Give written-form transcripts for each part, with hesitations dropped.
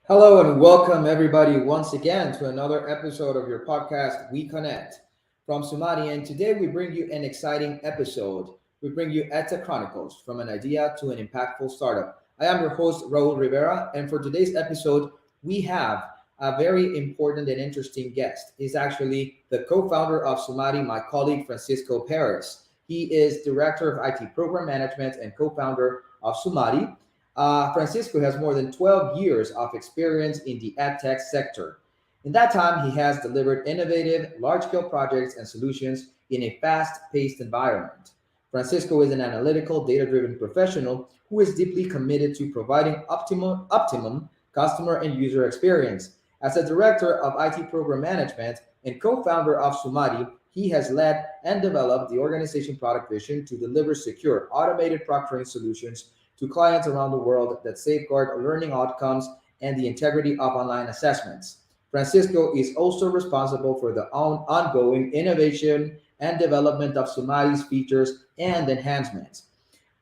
Hello and welcome everybody once again to another episode of your podcast, We Connect from Sumati. And today we bring you an exciting episode. We bring you EdTech Chronicles from an idea to an impactful startup. I am your host, Raul Rivera, and for today's episode, we have a very important and interesting guest. He's actually the co-founder of Sumati, my colleague Francisco Perez. He is director of IT program management and co-founder of Sumati. Francisco has more than 12 years of experience in the EdTech sector. In that time, he has delivered innovative, large scale projects and solutions in a fast paced environment. Francisco is an analytical, data driven professional who is deeply committed to providing optimum customer and user experience. As a director of IT program management and co founder of Sumati, he has led and developed the organization product vision to deliver secure, automated proctoring solutions to clients around the world that safeguard learning outcomes and the integrity of online assessments. Francisco is also responsible for the ongoing innovation and development of Sumati's features and enhancements.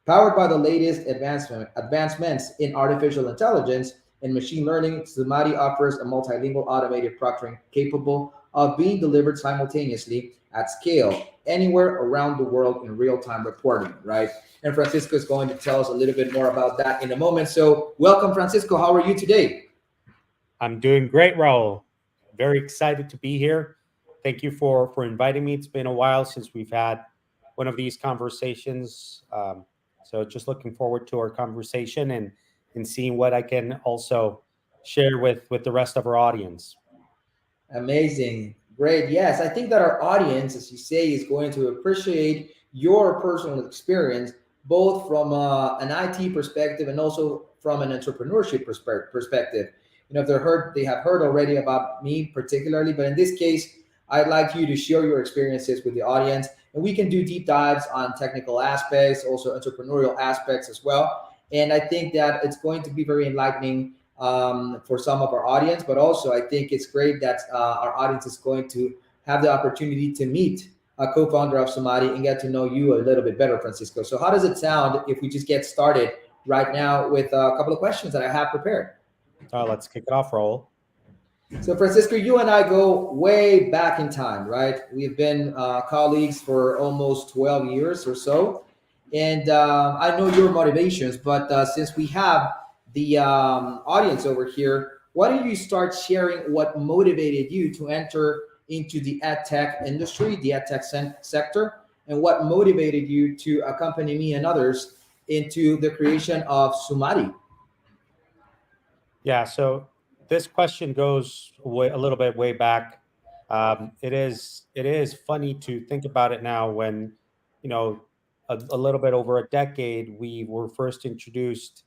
Powered by the latest advancements in artificial intelligence and machine learning, Sumati offers a multilingual automated proctoring capable of being delivered simultaneously at scale anywhere around the world in real-time reporting, right? And Francisco is going to tell us a little bit more about that in a moment. So, welcome, Francisco. How are you today? I'm doing great, Raul. Very excited to be here. Thank you for inviting me. It's been a while since we've had one of these conversations. So just looking forward to our conversation and seeing what I can also share with the rest of our audience. Amazing. Great. Yes, I think that our audience, as you say, is going to appreciate your personal experience, both from an IT perspective and also from an entrepreneurship perspective. You know, if they have heard already about me particularly, but in this case, I'd like you to share your experiences with the audience, and we can do deep dives on technical aspects, also entrepreneurial aspects as well. And I think that it's going to be very enlightening for some of our audience, but also I think it's great that our audience is going to have the opportunity to meet a co-founder of Somati and get to know you a little bit better, Francisco. So how does it sound if we just get started right now with a couple of questions that I have prepared? Let's kick it off, Raul. So Francisco, you and I go way back in time, right? We've been colleagues for almost 12 years or so. And I know your motivations, but since we have the audience over here, why don't you start sharing what motivated you to enter into the ed tech industry, the ed tech sector, and what motivated you to accompany me and others into the creation of Sumari? Yeah, so this question goes a little bit way back. It is funny to think about it now when, you know, a little bit over a decade we were first introduced.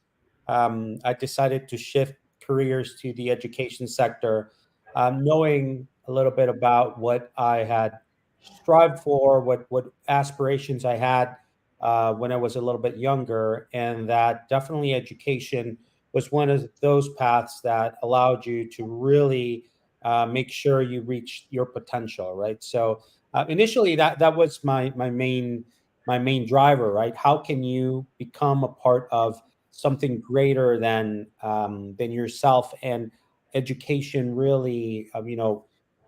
I decided to shift careers to the education sector, knowing a little bit about what I had strived for, what aspirations I had when I was a little bit younger, and that definitely education was one of those paths that allowed you to really make sure you reach your potential, right? So initially, that was my main driver, right? How can you become a part of something greater than yourself? And education really,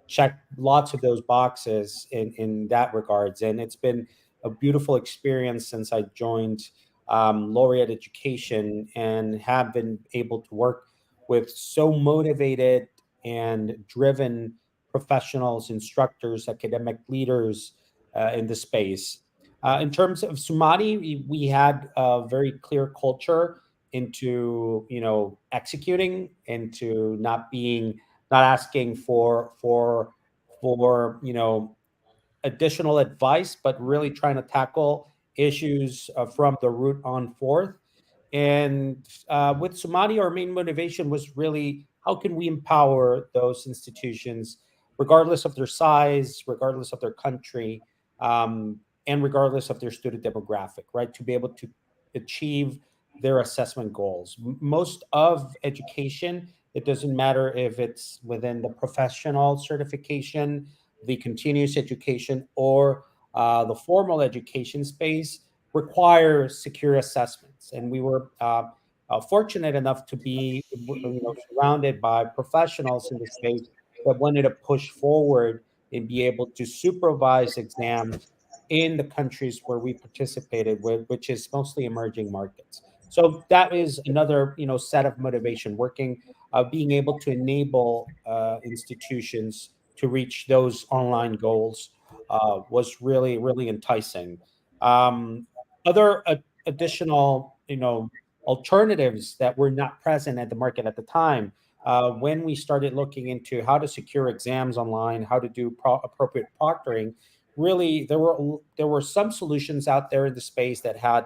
check lots of those boxes in that regards, and it's been a beautiful experience since I joined laureate education and have been able to work with so motivated and driven professionals, instructors, academic leaders in the space. In terms of Sumati, we had a very clear culture into executing, into not asking for additional advice, but really trying to tackle issues from the root on forth. And with Sumati, our main motivation was really how can we empower those institutions, regardless of their size, regardless of their country, and regardless of their student demographic, right? To be able to achieve their assessment goals. Most of education, it doesn't matter if it's within the professional certification, the continuous education, or the formal education space, require secure assessments. And we were fortunate enough to be surrounded by professionals in the space that wanted to push forward and be able to supervise exams in the countries where we participated with, which is mostly emerging markets. So that is another set of motivation, working, being able to enable institutions to reach those online goals was really, really enticing. Um, other additional, alternatives that were not present at the market at the time. When we started looking into how to secure exams online, how to do appropriate proctoring, really there were some solutions out there in the space that had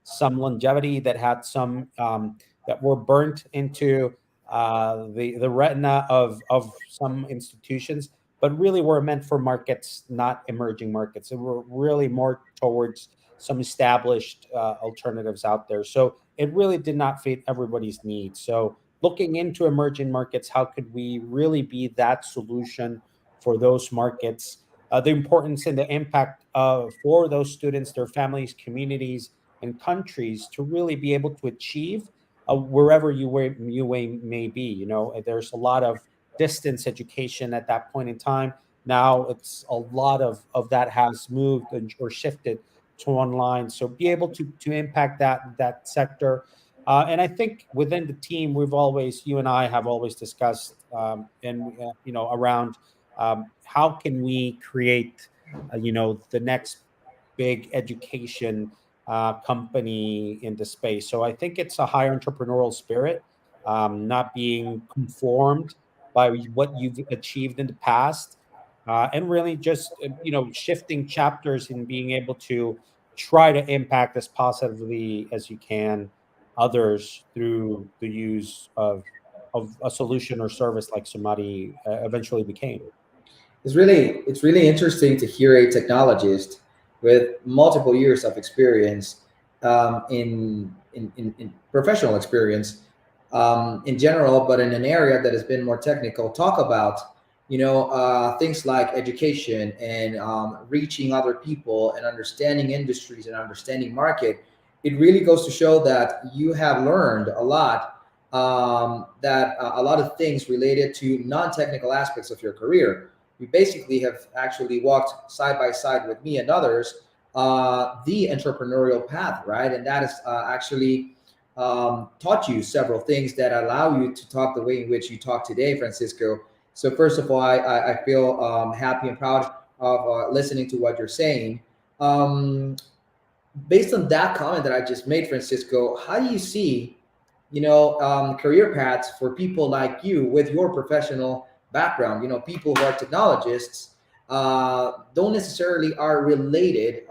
some longevity, that had some that were burnt into the retina of some institutions, but really were meant for markets, not emerging markets. They were really more towards some established alternatives out there. So it really did not fit everybody's needs. So looking into emerging markets, how could we really be that solution for those markets? The importance and the impact for those students, their families, communities, and countries to really be able to achieve wherever may be. There's a lot of distance education at that point in time. Now it's a lot of that has moved or shifted to online. So be able to impact that sector. And I think within the team, you and I have always discussed, around how can we create, the next big education company in the space. So I think it's a high entrepreneurial spirit, not being conformed by what you've achieved in the past, and really just shifting chapters and being able to try to impact as positively as you can others through the use of a solution or service like Somati eventually became. It's really interesting to hear a technologist with multiple years of experience, in professional experience, in general, but in an area that has been more technical, talk about things like education and reaching other people and understanding industries and understanding market. It really goes to show that you have learned a lot, that a lot of things related to non-technical aspects of your career. You basically have actually walked side by side with me and others, the entrepreneurial path, right? And that has actually taught you several things that allow you to talk the way in which you talk today, Francisco. So first of all, I feel happy and proud of listening to what you're saying. Um, Based on that comment that I just made, Francisco, how do you see, career paths for people like you with your professional background? People who are technologists don't necessarily are related,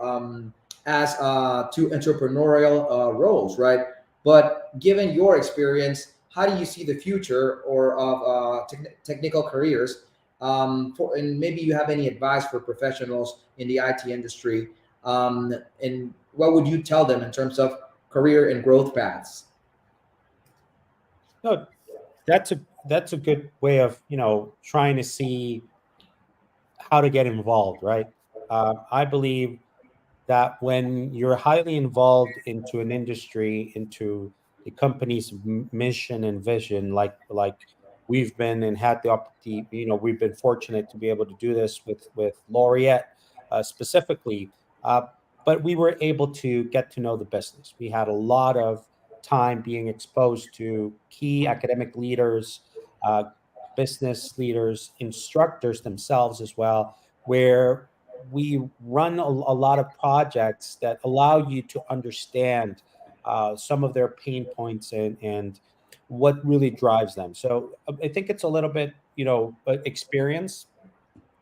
as to entrepreneurial roles, right? But given your experience, how do you see the future or of technical careers? And maybe you have any advice for professionals in the IT industry, and what would you tell them in terms of career and growth paths? No, that's a good way of trying to see how to get involved, right? I believe that when you're highly involved into an industry, into the company's mission and vision, like we've been and had the opportunity, we've been fortunate to be able to do this with Laureate specifically. Uh, but we were able to get to know the business. We had a lot of time being exposed to key academic leaders, uh, business leaders, instructors themselves as well, where we run a lot of projects that allow you to understand some of their pain points and what really drives them. So I think it's a little bit, experience,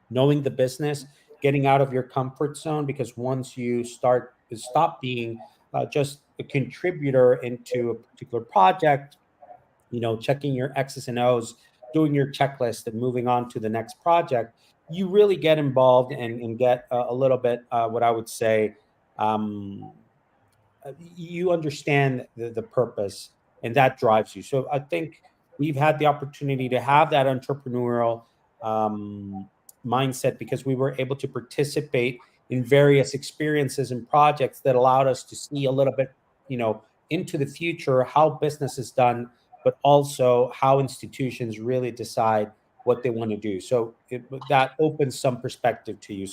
knowing the business, getting out of your comfort zone, because once you stop being just a contributor into a particular project, checking your X's and O's, doing your checklist, and moving on to the next project, you really get involved and get a little bit, what I would say, um, you understand the purpose, and that drives you. So I think we've had the opportunity to have that entrepreneurial um, mindset because we were able to participate in various experiences and projects that allowed us to see a little bit, you know, into the future, how business is done, but also how institutions really decide what they want to do. So that opens some perspective to you.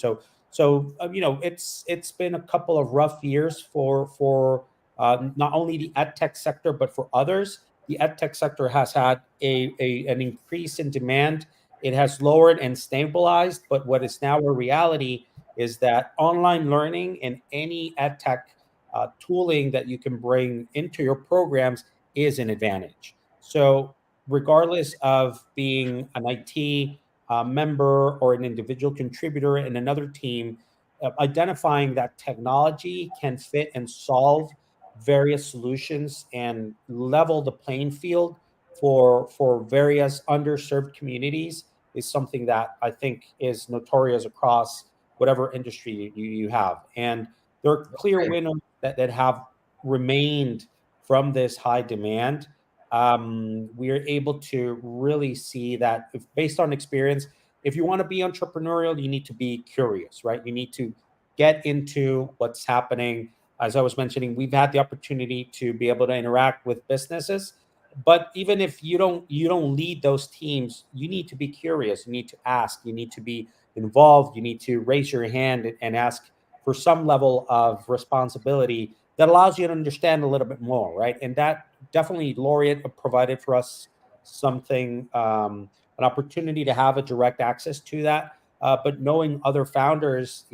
It's been a couple of rough years for not only the edtech sector but for others. The edtech sector has had an increase in demand. It has lowered and stabilized, but what is now a reality is that online learning and any edtech tooling that you can bring into your programs is an advantage. So, regardless of being an IT member or an individual contributor in another team, identifying that technology can fit and solve various solutions and level the playing field for various underserved communities is something that I think is notorious across whatever industry you have. And there are clear Right. winners that have remained from this high demand. We are able to really see that if, based on experience, if you want to be entrepreneurial, you need to be curious, right? You need to get into what's happening. As I was mentioning, we've had the opportunity to be able to interact with businesses, but even if you don't lead those teams, you need to be curious. You need to ask. You need to be involved. You need to raise your hand and ask for some level of responsibility that allows you to understand a little bit more, right? And that definitely Laureate provided for us something, an opportunity to have a direct access to that. But knowing other founders,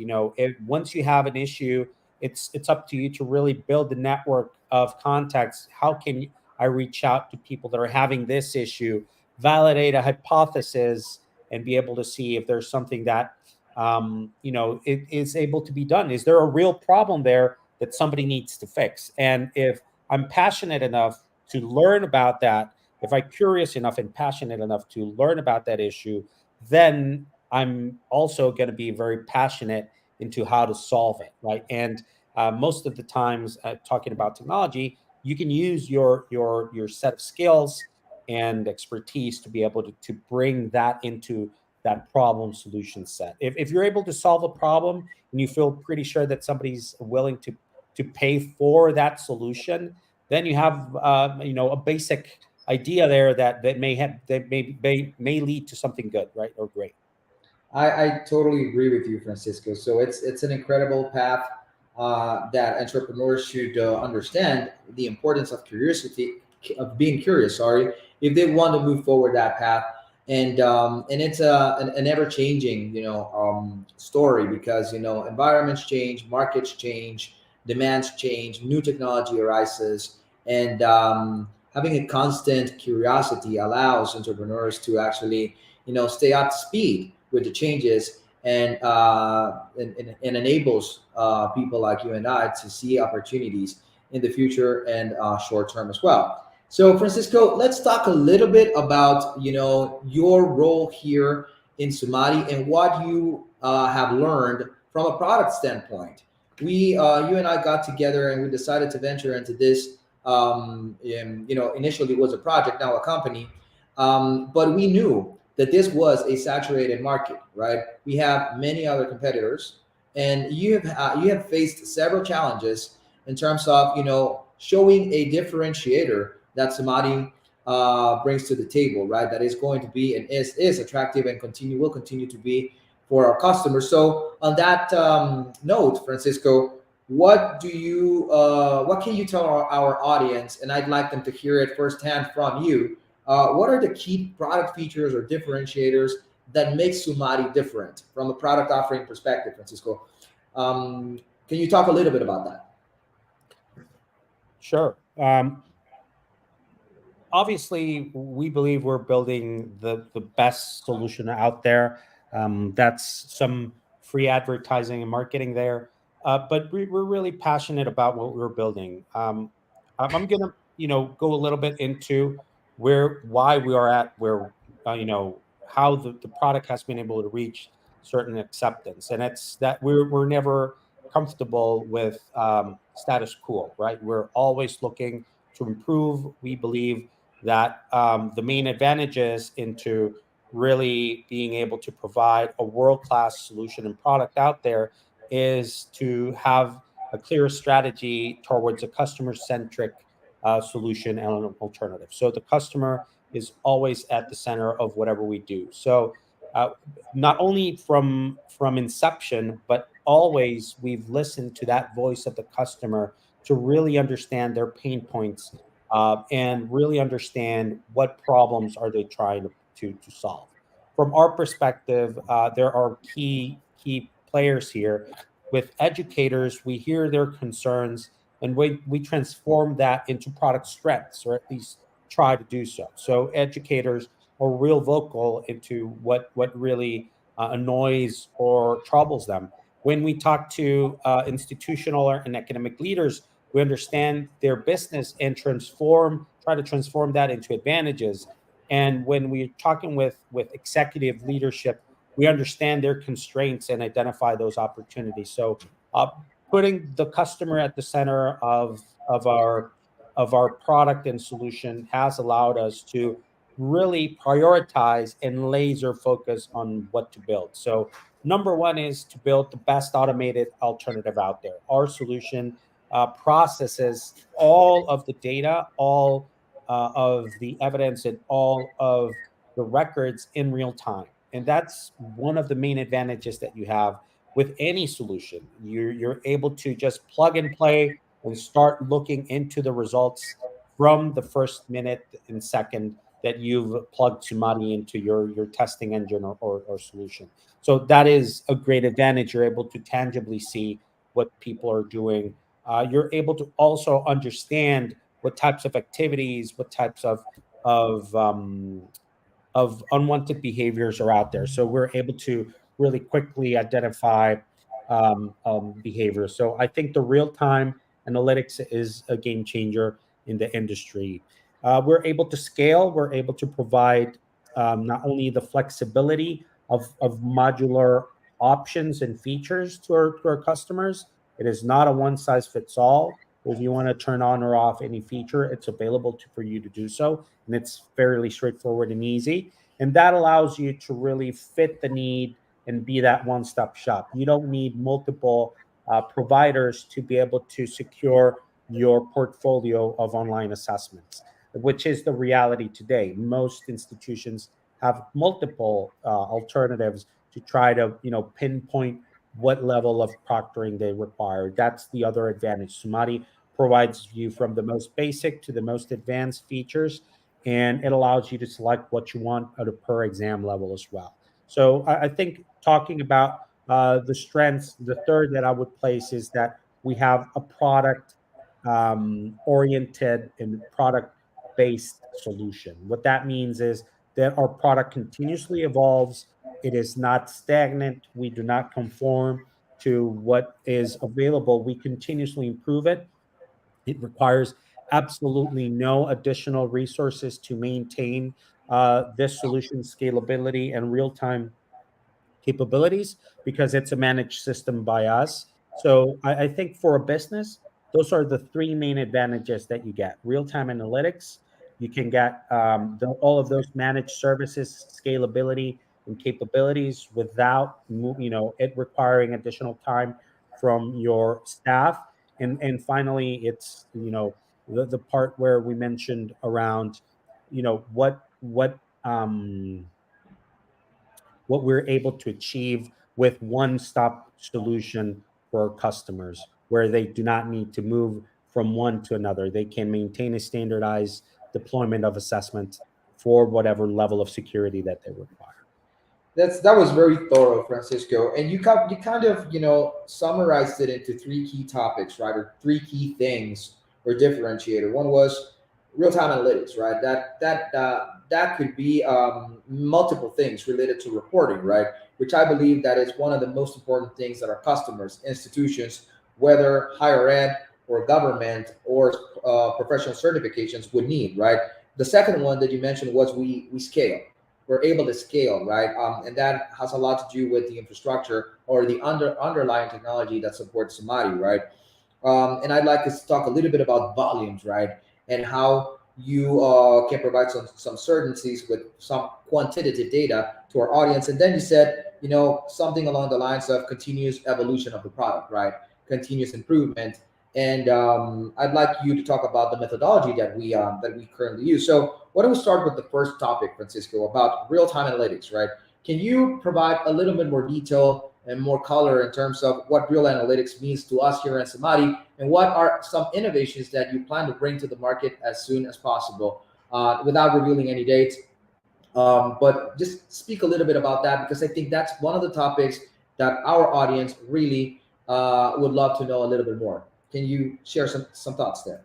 once you have an issue, it's up to you to really build the network of contacts. How can I reach out to people that are having this issue, validate a hypothesis, and be able to see if there's something that it is able to be done. Is there a real problem there that somebody needs to fix? And if I'm passionate enough to learn about that, if I'm curious enough and passionate enough to learn about that issue, then I'm also going to be very passionate into how to solve it, right? And most of the times, talking about technology, you can use your set of skills and expertise to be able to bring that into that problem solution set. If you're able to solve a problem and you feel pretty sure that somebody's willing to pay for that solution, then you have a basic idea there that may lead to something good, right, or great. I totally agree with you, Francisco. So it's an incredible path that entrepreneurs should understand the importance of curiosity, of being curious. Sorry, if they want to move forward that path, and it's an ever changing story, because environments change, markets change, demands change, new technology arises, and having a constant curiosity allows entrepreneurs to actually stay up to speed with the changes, and enables people like you and I to see opportunities in the future and short term as well. So, Francisco, let's talk a little bit about your role here in Sumati and what you have learned from a product standpoint. You and I got together and we decided to venture into this. Initially it was a project, now a company, but we knew that this was a saturated market, right? We have many other competitors, and you have faced several challenges in terms of showing a differentiator that somebody brings to the table, right? That is going to be and is attractive and will continue to be for our customers. So on that note, Francisco, what can you tell our audience? And I'd like them to hear it firsthand from you. What are the key product features or differentiators that make Sumati different from a product offering perspective, Francisco? Can you talk a little bit about that? Sure. Obviously, we believe we're building the best solution out there. That's some free advertising and marketing there, but we're really passionate about what we're building. I'm gonna go a little bit into why we are at where how the product has been able to reach certain acceptance, and it's that we're never comfortable with status quo, right? We're always looking to improve. We believe that the main advantages into really being able to provide a world-class solution and product out there is to have a clear strategy towards a customer-centric solution and an alternative. So the customer is always at the center of whatever we do. So uh, not only from inception, but always we've listened to that voice of the customer to really understand their pain points, and really understand what problems are they trying to solve. From our perspective, there are key players here. With educators, we hear their concerns and we transform that into product strengths, or at least try to do so. So educators are real vocal into what really annoys or troubles them. When we talk to institutional and academic leaders, we understand their business and try to transform that into advantages. And when we're talking with executive leadership, we understand their constraints and identify those opportunities. So uh, putting the customer at the center of our product and solution has allowed us to really prioritize and laser focus on what to build. So number one is to build the best automated alternative out there. Our solution processes all of the data, all of the evidence, and all of the records in real time. And that's one of the main advantages that you have with any solution. You're able to just plug and play and start looking into the results from the first minute and second that you've plugged Sumati into your testing engine or solution. So that is a great advantage. You're able to tangibly see what people are doing. You're able to also understand what types of activities, what types of um, of unwanted behaviors are out there. So we're able to really quickly identify behaviors. So I think the real time analytics is a game changer in the industry. We're able to scale, we're able to provide not only the flexibility of modular options and features to our customers. It is not a one size fits all. If you want to turn on or off any feature, it's available for you to do so. And it's fairly straightforward and easy. And that allows you to really fit the need and be that one stop shop. You don't need multiple providers to be able to secure your portfolio of online assessments, which is the reality today. Most institutions have multiple alternatives to try to pinpoint what level of proctoring they require. That's the other advantage. Sumati provides you from the most basic to the most advanced features, and it allows you to select what you want at a per exam level as well. So I think talking about the strengths, the third that I would place is that we have a product oriented and product based solution. What that means is that our product continuously evolves. It is not stagnant. We do not conform to what is available. We continuously improve it. It requires absolutely no additional resources to maintain this solution scalability and real time capabilities because it's a managed system by us. So I think for a business, those are the three main advantages that you get: real time analytics. You can get all of those managed services, scalability, and capabilities without it requiring additional time from your staff. And finally, it's the part where we mentioned around what we're able to achieve with one-stop solution for our customers, where they do not need to move from one to another. They can maintain a standardized deployment of assessment for whatever level of security that they require. That was very thorough, Francisco. And you kind of summarized it into three key topics, right, or three key things or differentiator. One was real time analytics, right? That could be multiple things related to reporting, right? Which I believe that is one of the most important things that our customers, institutions, whether higher ed or government or professional certifications would need, right? The second one that you mentioned was we scale, we're able to scale, right? And that has a lot to do with the infrastructure or the underlying technology that supports Samadhi, right? And I'd like us to talk a little bit about volumes, right? And how you can provide some certainties with some quantitative data to our audience. And then you said, something along the lines of continuous evolution of the product, right? Continuous improvement. and I'd like you to talk about the methodology that we currently use. So why don't we start with the first topic, Francisco, about real-time analytics, right? Can you provide a little bit more detail and more color in terms of what real analytics means to us here at Samadi, and what are some innovations that you plan to bring to the market as soon as possible, without revealing any dates? But just speak a little bit about that, because I think that's one of the topics that our audience really would love to know a little bit more. Can you share some thoughts there?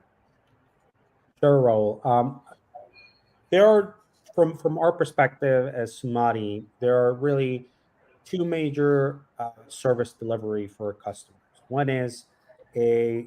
Sure, Raul. There are, from our perspective as Sumati, there are really two major service delivery for customers. One is a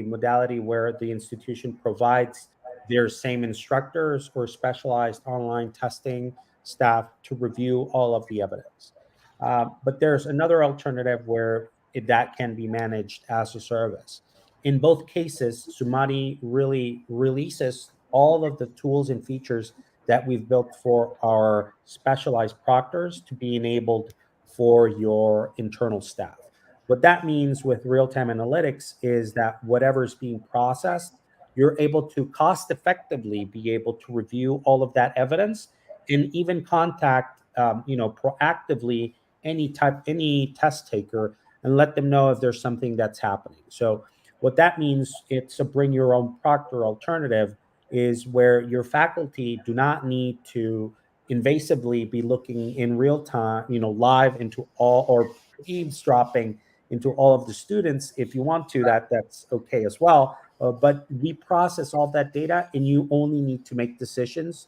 modality where the institution provides their same instructors or specialized online testing staff to review all of the evidence. But there's another alternative where that can be managed as a service. In both cases, Sumati really releases all of the tools and features that we've built for our specialized proctors to be enabled for your internal staff. What that means with real time analytics is that whatever is being processed, you're able to cost effectively be able to review all of that evidence and even contact, proactively any test taker and let them know if there's something that's happening. So what that means, it's a bring your own proctor alternative, is where your faculty do not need to invasively be looking in real time, live into all, or eavesdropping into all of the students. If you want to, that's okay as well. But we process all that data, and you only need to make decisions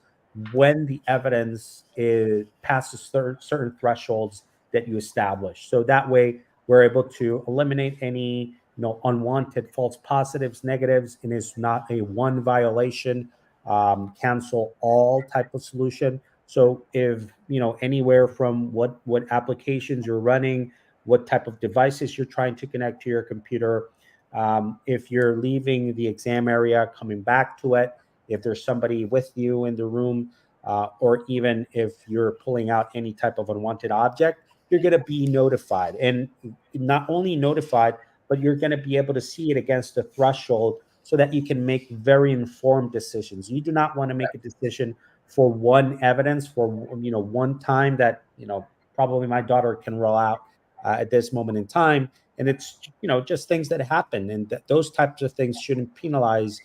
when the evidence passes certain thresholds that you establish. So that way, we're able to eliminate any unwanted false positives, negatives, and is not a one violation, cancel all type of solution. So if anywhere from what applications you're running, what type of devices you're trying to connect to your computer, if you're leaving the exam area, coming back to it, if there's somebody with you in the room, or even if you're pulling out any type of unwanted object, you're going to be notified, and not only notified, but you're going to be able to see it against the threshold so that you can make very informed decisions. You do not want to make a decision for one evidence for one time that probably my daughter can roll out at this moment in time, and it's just things that happen, and those types of things shouldn't penalize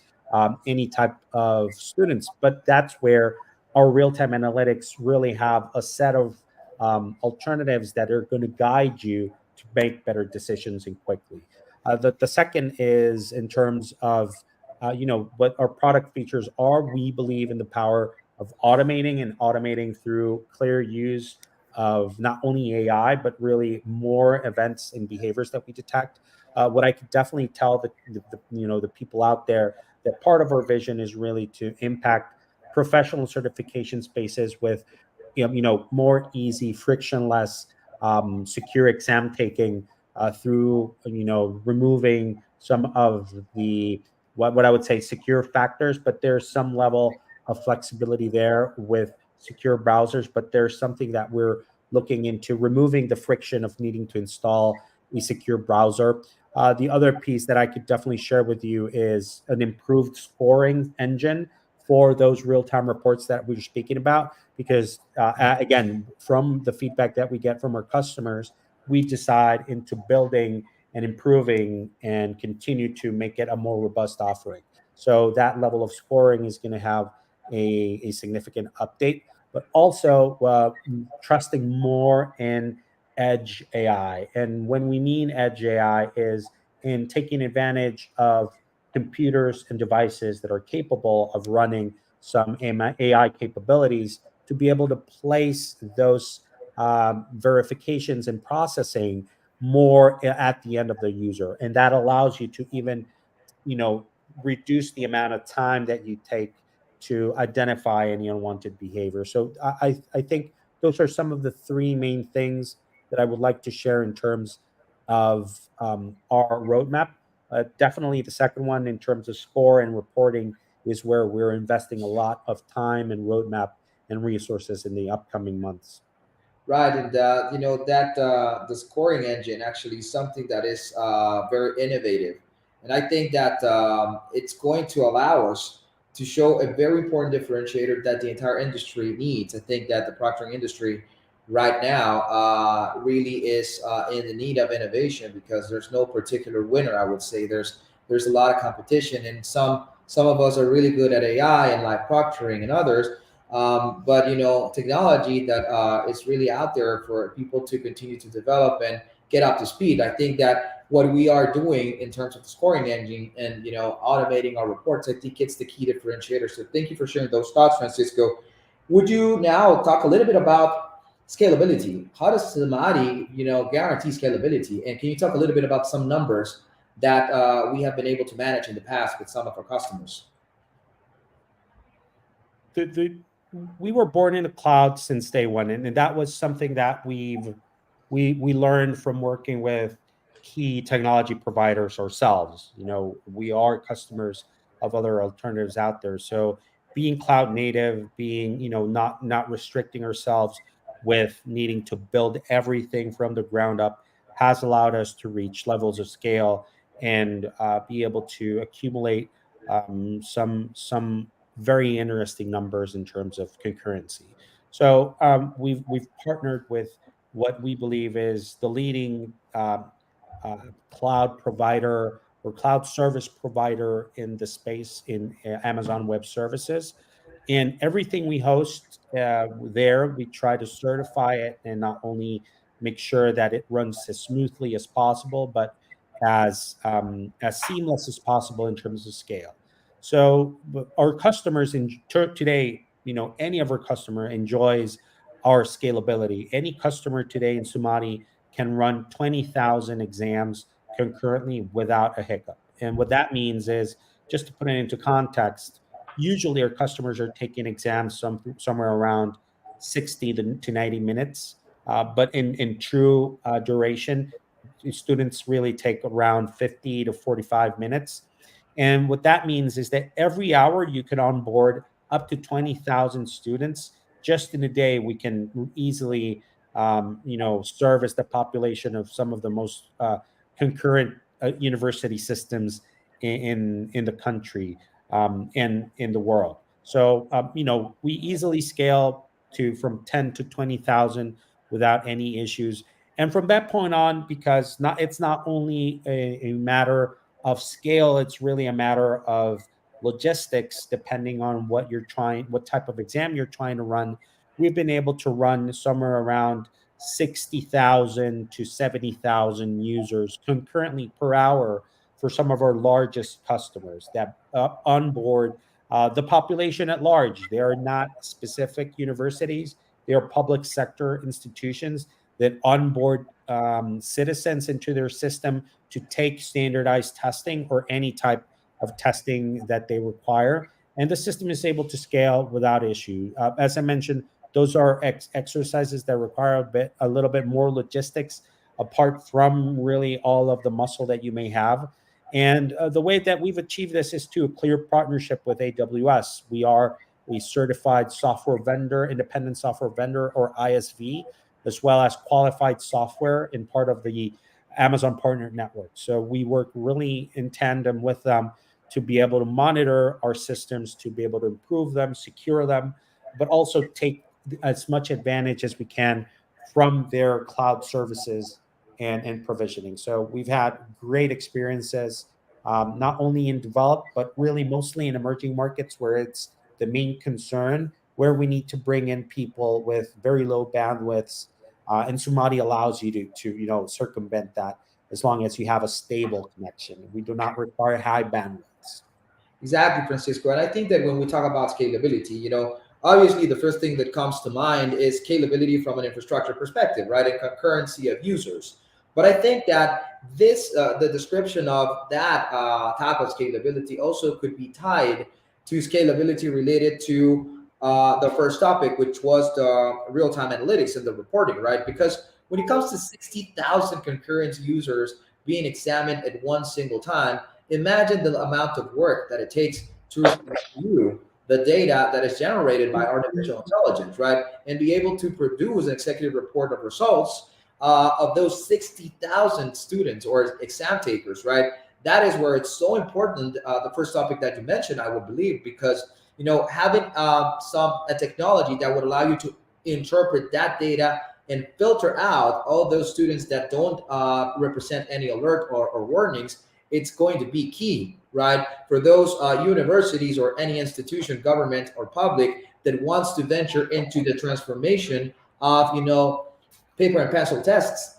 any type of students. But that's where our real-time analytics really have a set of alternatives that are going to guide you to make better decisions and quickly. The second is in terms of what our product features are. We believe in the power of automating through clear use of not only AI but really more events and behaviors that we detect. What I could definitely tell the people out there, that part of our vision is really to impact professional certification spaces with more easy, frictionless, secure exam taking, through removing some of the what I would say secure factors, but there's some level of flexibility there with secure browsers. But there's something that we're looking into, removing the friction of needing to install a secure browser. The other piece that I could definitely share with you is an improved scoring engine for those real-time reports that we we're speaking about, because again, from the feedback that we get from our customers, we decide into building and improving and continue to make it a more robust offering. So that level of scoring is going to have a significant update, but also trusting more in edge AI. And when we mean edge AI is in taking advantage of computers and devices that are capable of running some AI capabilities to be able to place those verifications and processing more at the end of the user. And that allows you to even you know reduce the amount of time that you take to identify any unwanted behavior. So I think those are some of the three main things that I would like to share in terms of our roadmap. Definitely the second one, in terms of score and reporting, is where we're investing a lot of time and roadmap and resources in the upcoming months. Right, and you know that the scoring engine actually is something that is very innovative, And I think that it's going to allow us to show a very important differentiator that the entire industry needs. I think that the proctoring industry right now really is in the need of innovation, because there's no particular winner. I would say there's a lot of competition, and some of us are really good at AI and like proctoring, and others. But technology that is really out there for people to continue to develop and get up to speed. I think that what we are doing in terms of the scoring engine and automating our reports, I think it's the key differentiator. So thank you for sharing those thoughts, Francisco. Would you now talk a little bit about scalability? How does Samadhi, guarantee scalability? And can you talk a little bit about some numbers that we have been able to manage in the past with some of our customers? We were born in the cloud since day one, and that was something that we learned from working with key technology providers ourselves. We are customers of other alternatives out there. So being cloud native, being not restricting ourselves with needing to build everything from the ground up has allowed us to reach levels of scale and be able to accumulate some very interesting numbers in terms of concurrency. So we've partnered with what we believe is the leading cloud provider or cloud service provider in the space in Amazon Web Services. And everything we host there, we try to certify it and not only make sure that it runs as smoothly as possible, but as seamless as possible in terms of scale. So our customers in today, any of our customer enjoys our scalability. Any customer today in Sumati can run 20,000 exams concurrently without a hiccup. And what that means is, just to put it into context, usually our customers are taking exams somewhere around 60 to 90 minutes. But in true duration, students really take around 50 to 45 minutes. And what that means is that every hour you can onboard up to 20,000 students. Just in a day, we can easily, service the population of some of the most concurrent university systems in the country and in the world. So, we easily scale to from 10 to 20,000 without any issues. And from that point on, because it's not only a matter of scale, it's really a matter of logistics, depending on what type of exam you're trying to run. We've been able to run somewhere around 60,000 to 70,000 users concurrently per hour for some of our largest customers that onboard the population at large. They are not specific universities, they are public sector institutions that onboard citizens into their system to take standardized testing or any type of testing that they require. And the system is able to scale without issue. As I mentioned, those are exercises that require a little bit more logistics apart from really all of the muscle that you may have. And the way that we've achieved this is to a clear partnership with AWS. We are a certified software vendor, independent software vendor, or ISV, as well as qualified software in part of the Amazon Partner Network. So we work really in tandem with them to be able to monitor our systems, to be able to improve them, secure them, but also take as much advantage as we can from their cloud services and provisioning. So we've had great experiences, not only in developed, but really mostly in emerging markets where it's the main concern, where we need to bring in people with very low bandwidths. And Sumati allows you to circumvent that as long as you have a stable connection. We do not require high bandwidths. Exactly, Francisco. And I think that when we talk about scalability, obviously the first thing that comes to mind is scalability from an infrastructure perspective, right? And concurrency of users. But I think that the description of that type of scalability also could be tied to scalability related to the first topic, which was the real-time analytics and the reporting, right? Because when it comes to 60,000 concurrent users being examined at one single time, imagine the amount of work that it takes to review the data that is generated by artificial intelligence, right? And be able to produce an executive report of results of those 60,000 students or exam takers, right? that is where it's so important. The first topic that you mentioned, I would believe, because having some a technology that would allow you to interpret that data and filter out all those students that don't represent any alert or warnings, it's going to be key, right? For those universities or any institution, government or public, that wants to venture into the transformation of, paper and pencil tests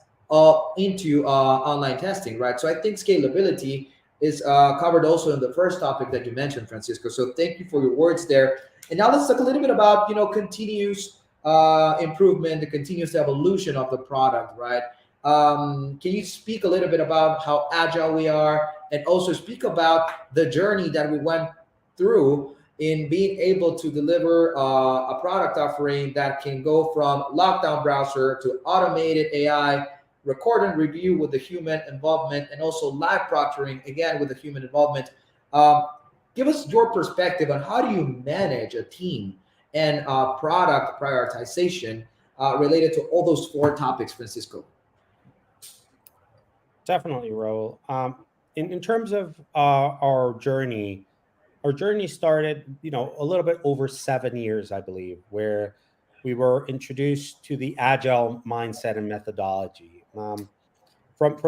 into online testing, right? So I think scalability is covered also in the first topic that you mentioned, Francisco. So thank you for your words there. And now let's talk a little bit about, continuous improvement, the continuous evolution of the product, right? Can you speak a little bit about how agile we are, and also speak about the journey that we went through in being able to deliver a product offering that can go from lockdown browser to automated AI, record and review with the human involvement, and also live proctoring again with the human involvement. Um, Give us your perspective on how do you manage a team and product prioritization related to all those four topics, Francisco. Definitely, Raul. In terms of our journey started, a little bit over 7 years, I believe, where we were introduced to the agile mindset and methodology. From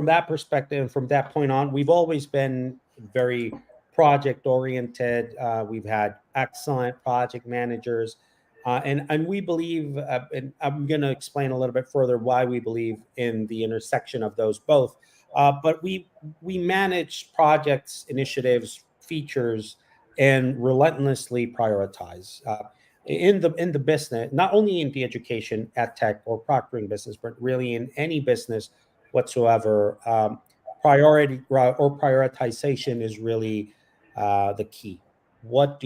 that perspective, from that point on, we've always been very project oriented. We've had excellent project managers, and we believe, and I'm going to explain a little bit further why we believe in the intersection of those both. But we manage projects, initiatives, features, and relentlessly prioritize. In the business, not only in the education, EdTech, or proctoring business, but really in any business whatsoever, priority or prioritization is really the key. What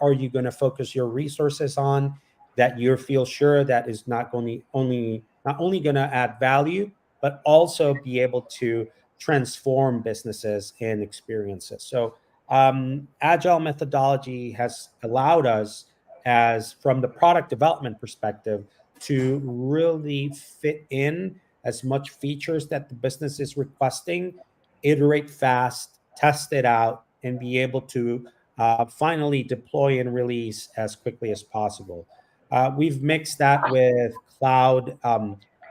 are you going to focus your resources on that you feel sure that is not only going to add value, but also be able to transform businesses and experiences. So agile methodology has allowed us, as from the product development perspective, to really fit in as much features that the business is requesting, iterate fast, test it out, and be able to finally deploy and release as quickly as possible. We've mixed that with cloud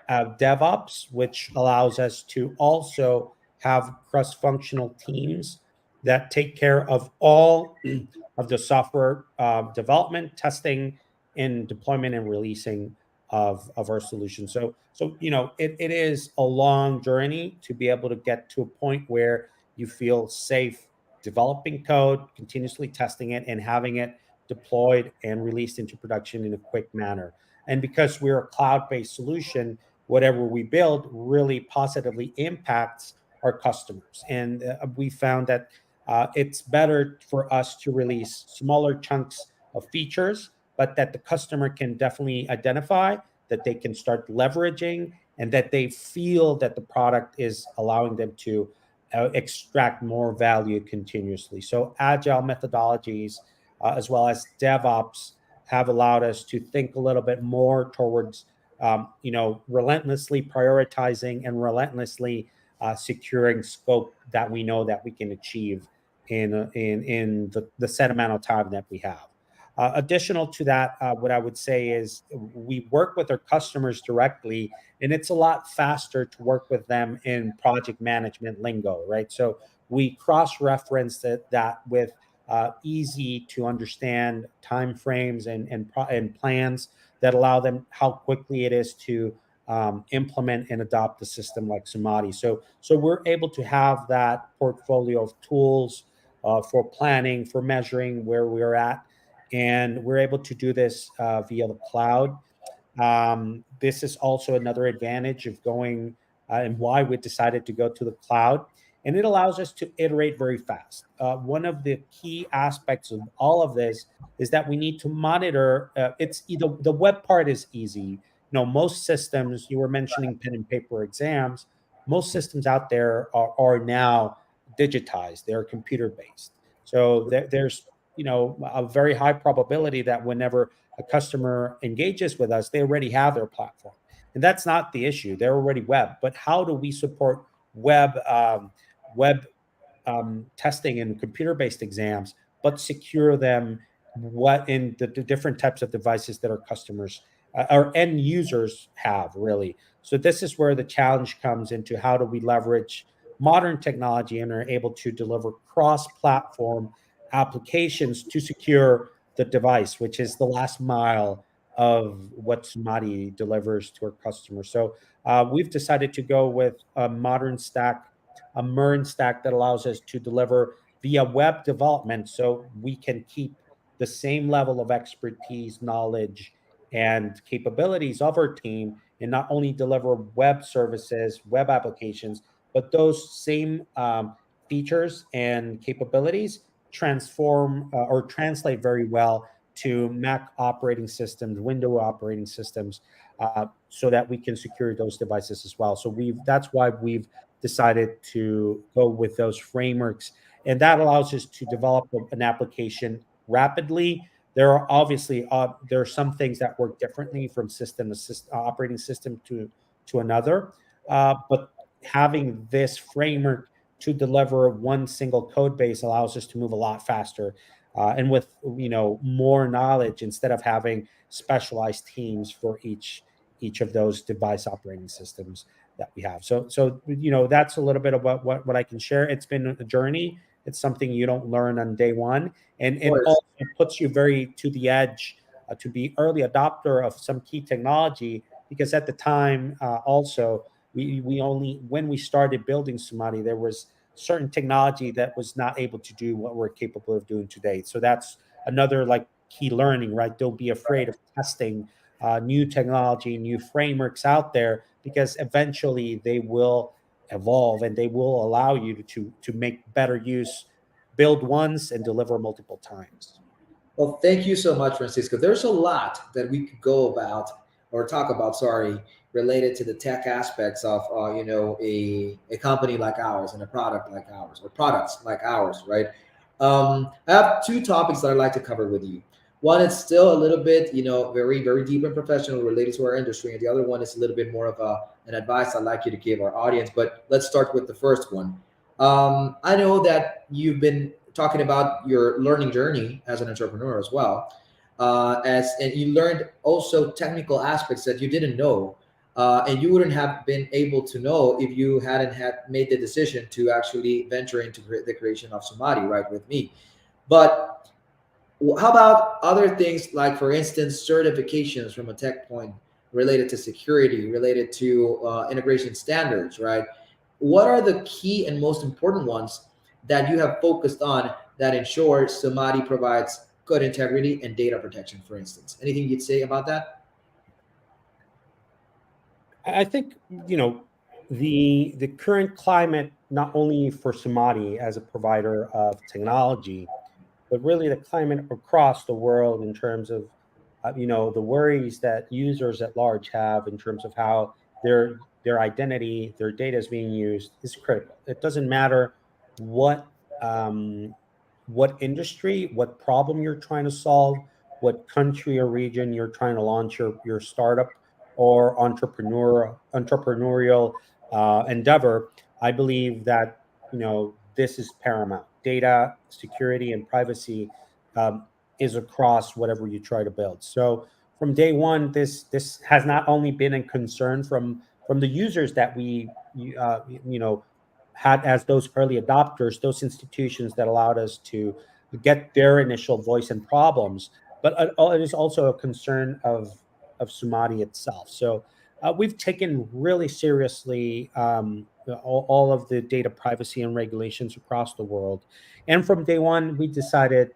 DevOps, which allows us to also have cross-functional teams that take care of all of the software development, testing, and deployment and releasing of our solution. So it is a long journey to be able to get to a point where you feel safe developing code, continuously testing it, and having it deployed and released into production in a quick manner. And because we're a cloud-based solution, whatever we build really positively impacts our customers. And we found that it's better for us to release smaller chunks of features, but that the customer can definitely identify, that they can start leveraging, and that they feel that the product is allowing them to extract more value continuously. So agile methodologies, as well as DevOps, have allowed us to think a little bit more towards, relentlessly prioritizing and relentlessly securing scope that we know that we can achieve in the set amount of time that we have. Additional to that, what I would say is we work with our customers directly, and it's a lot faster to work with them in project management lingo, right? So we cross-reference that with easy to understand timeframes and plans that allow them how quickly it is to implement and adopt the system like Sumati. So we're able to have that portfolio of tools for planning, for measuring where we're at, and we're able to do this via the cloud. This is also another advantage of going and why we decided to go to the cloud. And it allows us to iterate very fast. One of the key aspects of all of this is that we need to monitor. It's either the web part is easy. Most systems, you were mentioning pen and paper exams, most systems out there are now digitized. They're computer based. So there's a very high probability that whenever a customer engages with us, they already have their platform, and that's not the issue. They're already web. But how do we support web testing and computer-based exams, but secure them what in the different types of devices that our customers our end users have, really. So this is where the challenge comes into: how do we leverage modern technology and are able to deliver cross-platform applications to secure the device, which is the last mile of what Sumati delivers to our customers. So we've decided to go with a modern stack, a MERN stack that allows us to deliver via web development, so we can keep the same level of expertise, knowledge, and capabilities of our team, and not only deliver web services, web applications, but those same features and capabilities transform or translate very well to Mac operating systems, Windows operating systems, so that we can secure those devices as well. So that's why we've decided to go with those frameworks, and that allows us to develop an application rapidly. There are obviously there are some things that work differently from operating system to another, but having this framework to deliver one single code base allows us to move a lot faster, and with more knowledge, instead of having specialized teams for each of those device operating systems that we have. So that's a little bit about what I can share. It's been a journey. It's something you don't learn on day one, and Of it course. also puts you very to the edge, to be early adopter of some key technology, because at the time, also, we only, when we started building Sumati, there was certain technology that was not able to do what we're capable of doing today. So that's another like key learning, right? Don't be afraid of testing new technology, new frameworks out there, because eventually they will evolve and they will allow you to make better use, build once and deliver multiple times. Well, thank you so much, Francisco. There's a lot that we could go about or talk about, sorry, related to the tech aspects of, a company like ours and a product like ours or products like ours, right? I have two topics that I'd like to cover with you. One is still a little bit, very, very deep and professional related to our industry. And the other one is a little bit more of an advice I'd like you to give our audience. But let's start with the first one. I know that you've been talking about your learning journey as an entrepreneur as well, and you learned also technical aspects that you didn't know, and you wouldn't have been able to know if you hadn't had made the decision to actually venture into the creation of Somadi, right, with me. But how about other things like, for instance, certifications from a tech point related to security, related to integration standards, right? What are the key and most important ones that you have focused on that ensure Somadi provides code integrity and data protection, for instance? Anything you'd say about that? I think the current climate, not only for Somati as a provider of technology, but really the climate across the world in terms of the worries that users at large have in terms of how their identity, their data is being used, is critical. It doesn't matter what um, what industry, what problem you're trying to solve, what country or region you're trying to launch your startup or entrepreneurial endeavor. I believe that this is paramount. Data security and privacy is across whatever you try to build. So from day one, this has not only been a concern from the users that we had as those early adopters, those institutions that allowed us to get their initial voice and problems, but it is also a concern of Sumati itself. So we've taken really seriously all of the data privacy and regulations across the world, and from day one we decided,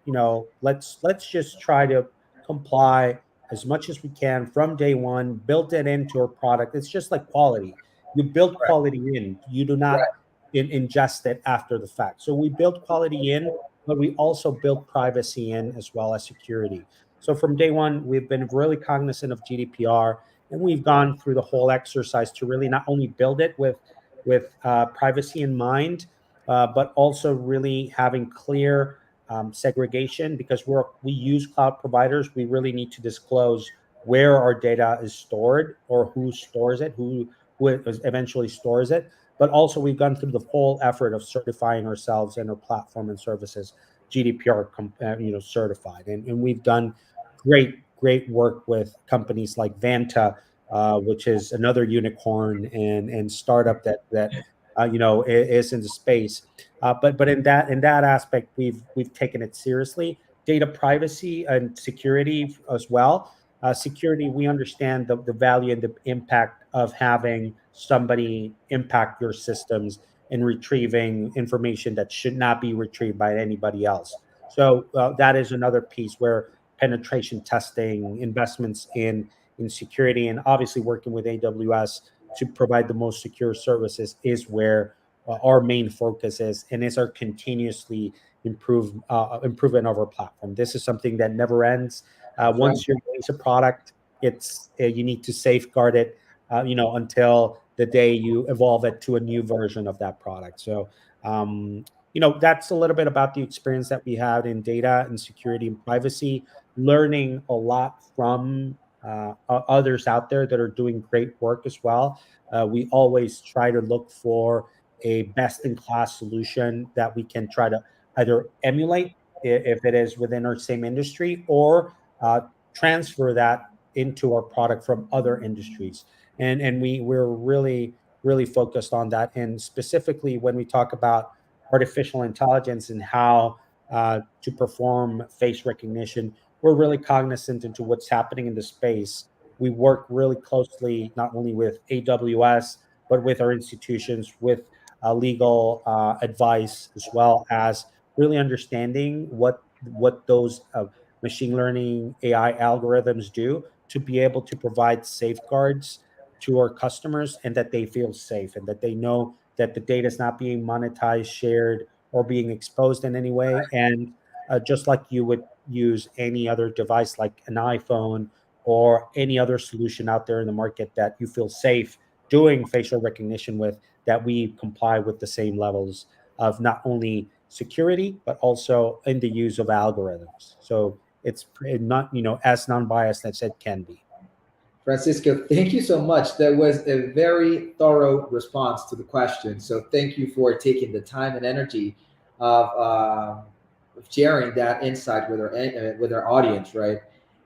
let's just try to comply as much as we can from day one, build it into our product. It's just like quality. You build Right, quality in, you do not right. ingest it after the fact. So we build quality in, but we also build privacy in as well as security. So from day one, we've been really cognizant of GDPR, and we've gone through the whole exercise to really not only build it with privacy in mind, but also really having clear segregation, because we use cloud providers. We really need to disclose where our data is stored or who stores it, who eventually stores it. but also we've gone through the full effort of certifying ourselves and our platform and services GDPR certified, and we've done great work with companies like Vanta, which is another unicorn and startup that is in the space. But in that aspect, we've taken it seriously. Data privacy and security as well. Security, we understand the value and the impact of having somebody impact your systems and retrieving information that should not be retrieved by anybody else. So that is another piece where penetration testing, investments in security, and obviously working with AWS to provide the most secure services is where our main focus is, and is our continuously improvement of our platform. This is something that never ends. That's right. Once you release a product, it's you need to safeguard it, until the day you evolve it to a new version of that product. So, that's a little bit about the experience that we had in data and security and privacy, learning a lot from others out there that are doing great work as well. We always try to look for a best in class solution that we can try to either emulate if it is within our same industry, or transfer that into our product from other industries. And we're really focused on that. And specifically when we talk about artificial intelligence and how to perform face recognition, we're really cognizant into what's happening in the space. We work really closely not only with AWS but with our institutions, with legal advice, as well as really understanding what those machine learning AI algorithms do to be able to provide safeguards to our customers, and that they feel safe and that they know that the data is not being monetized, shared, or being exposed in any way. And just like you would use any other device like an iPhone or any other solution out there in the market that you feel safe doing facial recognition with, that we comply with the same levels of not only security but also in the use of algorithms. So it's not as non-biased as it can be. Francisco, thank you so much. That was a very thorough response to the question. So thank you for taking the time and energy of sharing that insight with our audience, right?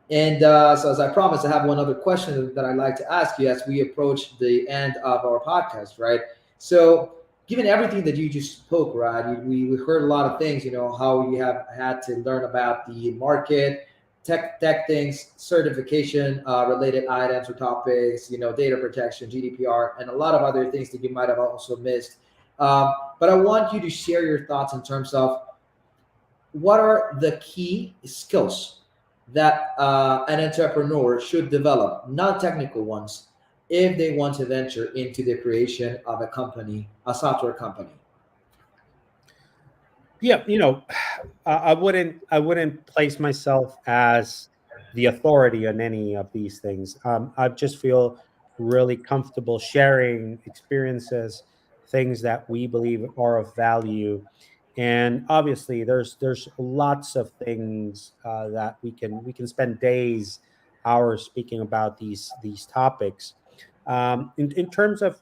And so, as I promised, I have one other question that I'd like to ask you as we approach the end of our podcast, right? So, given everything that you just spoke, right, we heard a lot of things, how you have had to learn about the market, tech things, certification related items or topics, data protection, GDPR, and a lot of other things that you might have also missed. But I want you to share your thoughts in terms of what are the key skills that an entrepreneur should develop, non-technical ones, if they want to venture into the creation of a company, a software company. Yeah, I wouldn't place myself as the authority on any of these things. I just feel really comfortable sharing experiences, things that we believe are of value. And obviously there's lots of things that we can spend days, hours speaking about these topics. In terms of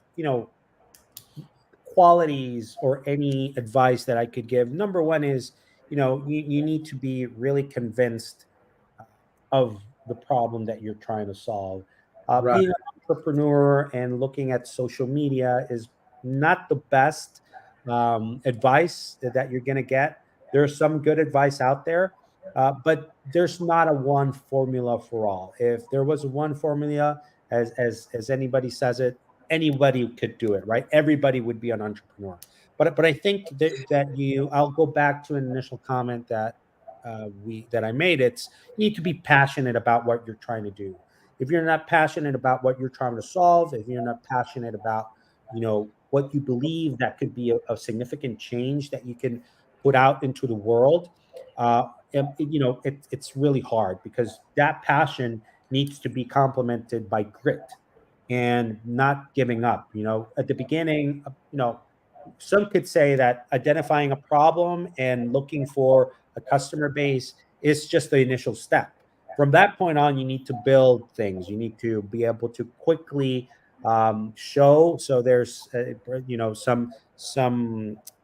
qualities or any advice that I could give, number one is, you need to be really convinced of the problem that you're trying to solve. Right. Being an entrepreneur and looking at social media is not the best advice that you're going to get. There's some good advice out there, but there's not a one formula for all. If there was one formula, as anybody says it, anybody could do it, right? Everybody would be an entrepreneur. But I think I'll go back to an initial comment that I made. It's, you need to be passionate about what you're trying to do. If you're not passionate about what you're trying to solve, if you're not passionate about, what you believe that could be a significant change that you can put out into the world, it's really hard, because that passion needs to be complemented by grit and not giving up. At the beginning, some could say that identifying a problem and looking for a customer base is just the initial step. From that point on, you need to build things. You need to be able to quickly show. So there's some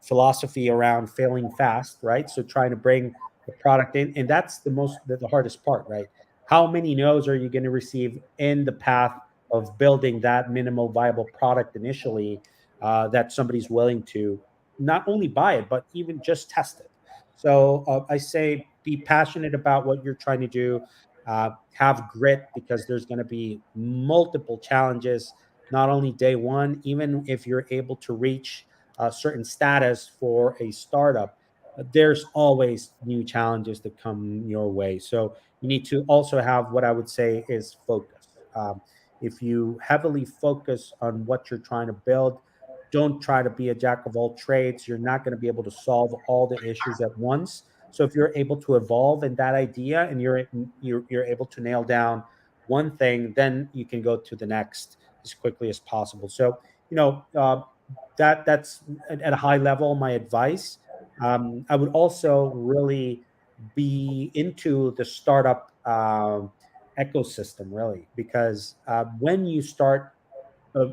philosophy around failing fast, right? So trying to bring the product in, and that's the hardest part, right? How many no's are you going to receive in the path of building that minimal viable product initially, that somebody's willing to not only buy it but even just test it? So I say be passionate about what you're trying to do. Have grit, because there's going to be multiple challenges, not only day one. Even if you're able to reach a certain status for a startup, there's always new challenges that come your way. So you need to also have what I would say is focus. If you heavily focus on what you're trying to build, don't try to be a jack of all trades. You're not going to be able to solve all the issues at once. So if you're able to evolve in that idea, and you're able to nail down one thing, then you can go to the next as quickly as possible. So you know that's at a high level my advice. I would also really be into the startup ecosystem, really, because when you start,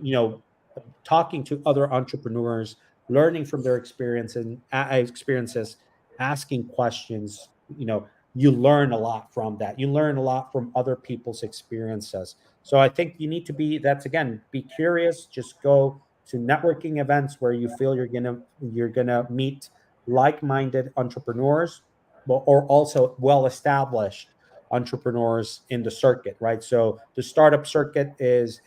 you know, talking to other entrepreneurs, learning from their experiences, asking questions. You learn a lot from that. You learn a lot from other people's experiences. So I think you need to be. That's again, be curious. Just go to networking events where you feel you're gonna meet like-minded entrepreneurs, but or also well-established entrepreneurs in the circuit, right? So the startup circuit is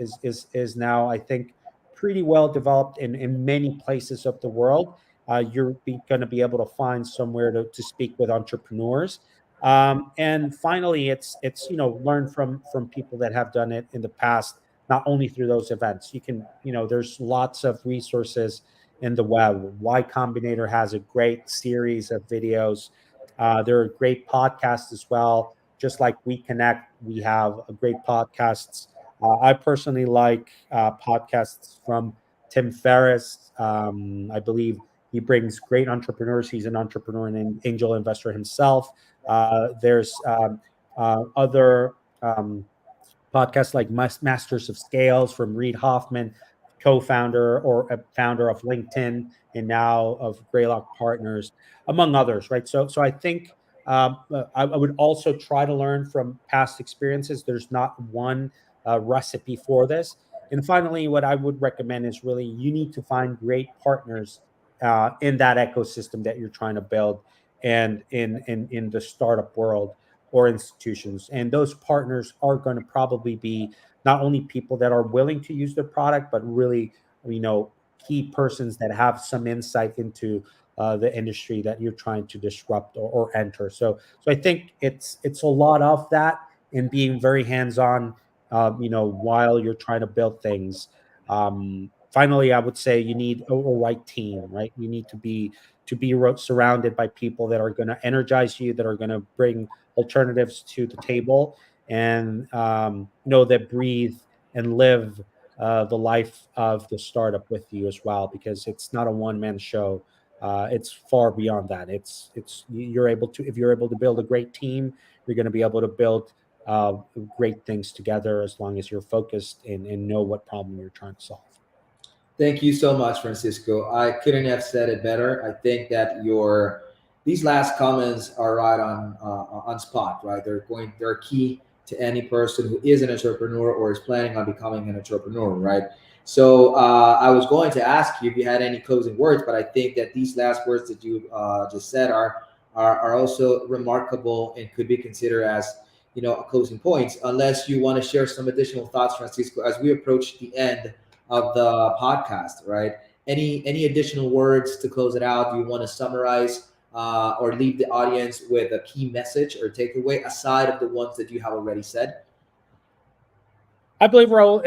now, I think, pretty well developed in many places of the world. You're going to be able to find somewhere to speak with entrepreneurs. And finally, it's learn from people that have done it in the past, not only through those events. There's lots of resources in the web. Y Combinator has a great series of videos. There are great podcasts as well. Just like We Connect, we have a great podcasts. I personally like podcasts from Tim Ferriss. I believe he brings great entrepreneurs. He's an entrepreneur and an angel investor himself. There's other podcasts like Masters of Scales from Reid Hoffman, co-founder or a founder of LinkedIn and now of Greylock Partners, among others, right? So I think I would also try to learn from past experiences. There's not one recipe for this. And finally, what I would recommend is really you need to find great partners in that ecosystem that you're trying to build, and in the startup world or institutions. And those partners are going to probably be not only people that are willing to use the product, but really, key persons that have some insight into the industry that you're trying to disrupt or enter. So I think it's a lot of that, and being very hands-on, while you're trying to build things. Finally, I would say you need a right team, right? You need to be surrounded by people that are going to energize you, that are going to bring alternatives to the table, and that breathe and live the life of the startup with you as well, because it's not a one-man show. It's far beyond that. You're able to, if you're able to build a great team, you're going to be able to build uh, great things together, as long as you're focused and know what problem you're trying to solve. Thank you so much, Francisco. I couldn't have said it better. I think that your these last comments are right on spot. Right, they're key to any person who is an entrepreneur or is planning on becoming an entrepreneur. Right. So I was going to ask you if you had any closing words, but I think that these last words that you just said are also remarkable and could be considered as a closing points. Unless you want to share some additional thoughts, Francisco, as we approach the end of the podcast, right? Any additional words to close it out? Do you want to summarize or leave the audience with a key message or takeaway aside of the ones that you have already said? I believe, Raul,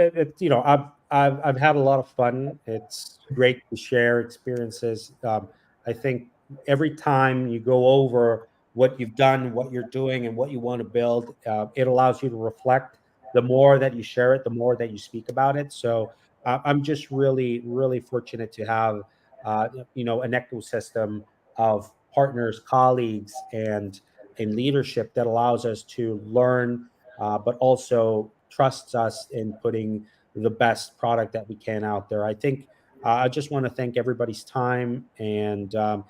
I've had a lot of fun. It's great to share experiences. I think every time you go over what you've done, what you're doing, and what you want to build, it allows you to reflect. The more that you share it, the more that you speak about it. So I'm just really, really fortunate to have, an ecosystem of partners, colleagues, and leadership that allows us to learn, but also trusts us in putting the best product that we can out there. I think I just want to thank everybody's time, and to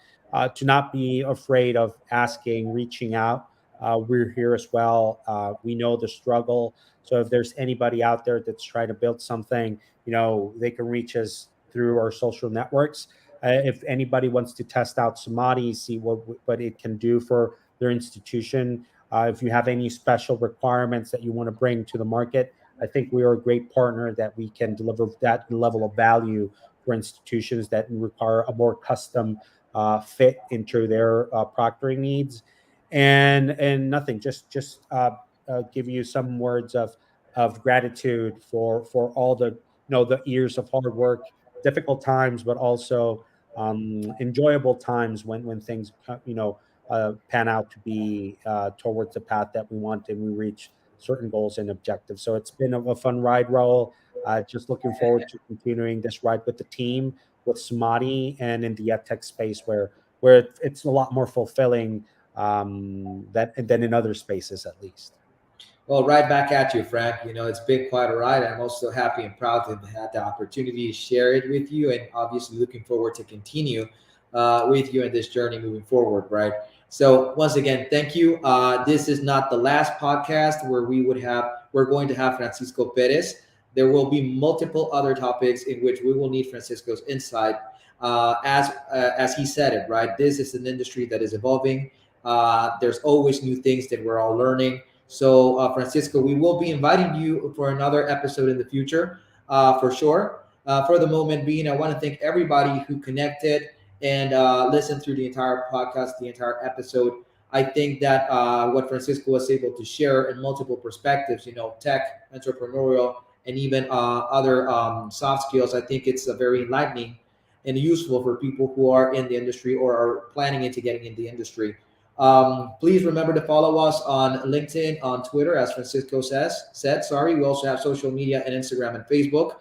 not be afraid of asking, reaching out. We're here as well. We know the struggle. So if there's anybody out there that's trying to build something, they can reach us through our social networks. If anybody wants to test out Samadhi, see what it can do for their institution, if you have any special requirements that you want to bring to the market, I think we are a great partner that we can deliver that level of value for institutions that require a more custom fit into their proctoring needs. And nothing, just give you some words of gratitude for all the years of hard work, difficult times, but also enjoyable times when things pan out to be towards the path that we want, and we reach certain goals and objectives. So it's been a fun ride, Raul. Just looking forward to continuing this ride with the team, with Samadhi, and in the EdTech space where it's a lot more fulfilling than in other spaces, at least. Well, right back at you, Frank. It's been quite a ride. I'm also happy and proud to have had the opportunity to share it with you, and obviously looking forward to continue with you in this journey moving forward, right? So once again, thank you. This is not the last podcast where we're going to have Francisco Perez. There will be multiple other topics in which we will need Francisco's insight. As he said it, right? This is an industry that is evolving. There's always new things that we're all learning. So, Francisco, we will be inviting you for another episode in the future, for sure. For the moment being, I want to thank everybody who connected and listened through the entire podcast, the entire episode. I think that what Francisco was able to share in multiple perspectives, tech, entrepreneurial, and even other soft skills, I think it's very enlightening and useful for people who are in the industry or are planning into getting in the industry. Please remember to follow us on LinkedIn, on Twitter, as Francisco said. Sorry, we also have social media and Instagram and Facebook.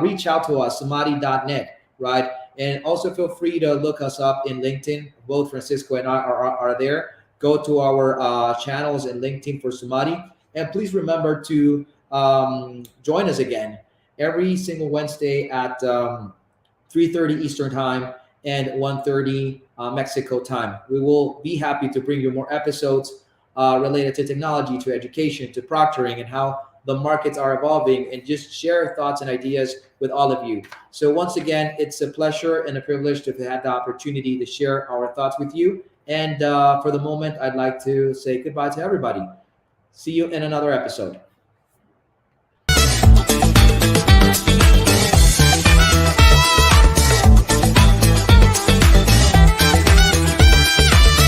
Reach out to us, samadhi.net, right? And also feel free to look us up in LinkedIn. Both Francisco and I are there. Go to our channels in LinkedIn for Samadhi. And please remember to join us again every single Wednesday at 3:30 Eastern Time and 1:30 Mexico time. We will be happy to bring you more episodes related to technology, to education, to proctoring, and how the markets are evolving, and just share thoughts and ideas with all of you. So once again, it's a pleasure and a privilege to have had the opportunity to share our thoughts with you. And for the moment, I'd like to say goodbye to everybody. See you in another episode.